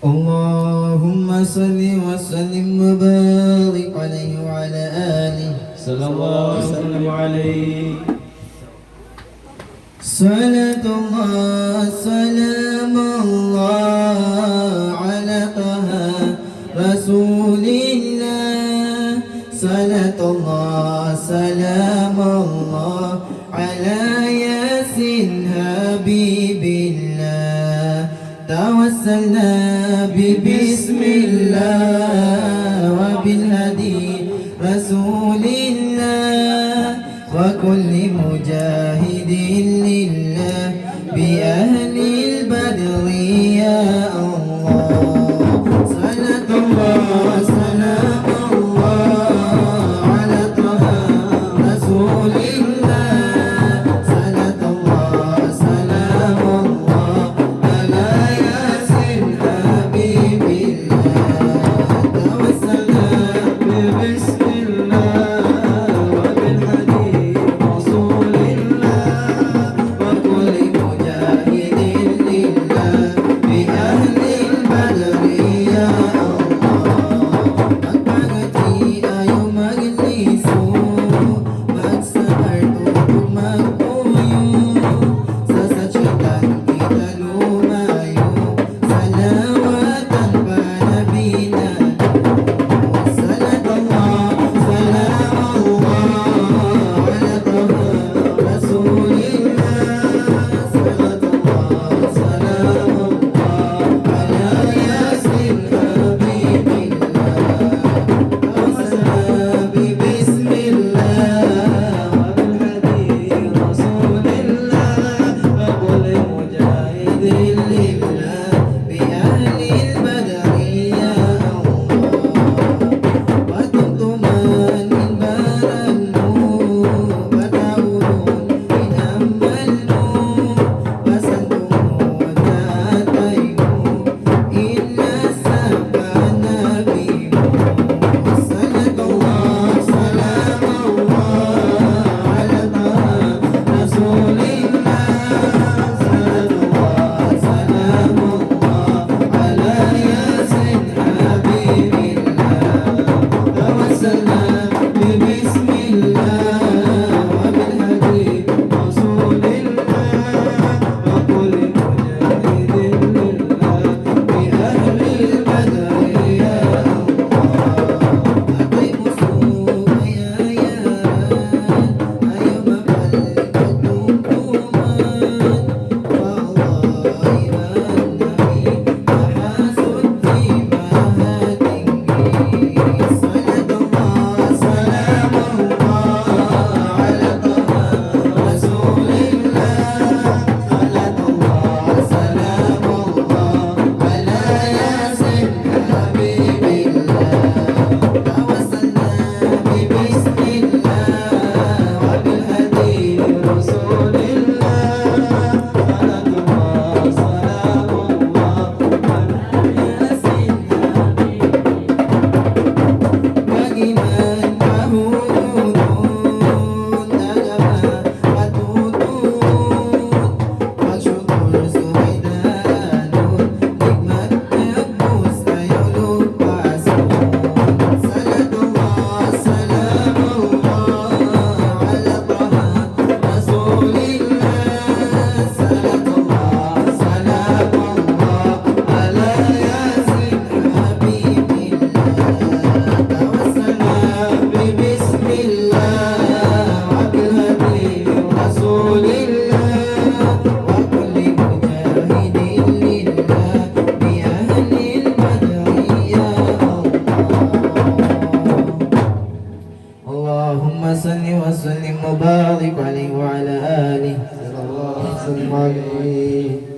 اللهم صل وسلم وبارك عليه وعلى آله صلى الله وسلم عليه. صلاة الله سلام الله على طه رسول الله. صلاة الله سلام الله على ياسين حبيب الله. توسلنا ببسم الله وبالهدي رسول الله وكل مجاهد لله بأهل البدر يا الله. صلاة الله سلام الله على طه رسول الله. صلاة الله سلام الله على ياسين حبيب الله. توسلنا ببسم الله وبالهدي رسول الله وكل مجاهد لله بأهل البدر يا الله. Magpangati ayaw magliso, magsakarto kung magpuyo, sa satsyatan kita lumayo, salawatan panabinan. Salat Allah, salam Allah ala taha Rasulillah. Salat Allah, salam Allah ala yasin habibillah. Tawassalna bibismillah wabilhadi rasulillah wa kulli mujahidin lillah bi ahlil badri ya Allah. Patuntuman inbaran mo, patawon inamal mo, pasandungon natay mo, inasa panabi mo. Salat Allah, salam Allah ala taha Rasulillah. Salat Allah, salam Allah ala yasin habibillah. توسلنا ببسم الله وبالهدي رسول الله وكل مجاهد لله بأهل البدر يا الله. Ako'y puso ay ayaran, ayaw mabalik pagtungtungan. Wallahi man nabi, mahasod di mahatinggi. Salat Allah, salam Allah ala taha Rasulillah. Salat Allah, salam Allah ala yasin habibillah. Tawassalna bibismillah wabilhadi rasulillah. Salat Allah, salam Allah ala yasin Pagiman mahunod, agama matutun, magsyukur subay danon, hikmat nagpus tayo lupason. Salat Allah, salam Allah ala taha Rasulillah. Salat Allah, salam Allah ala yasin habibillah. توسلنا ببسم الله وبالهدي رسول الله وكل مجاهد لله بأهل البدر يا الله. اللهم صل وسلم وبارك عليه وعلى آله. صلى الله عليه وسلم.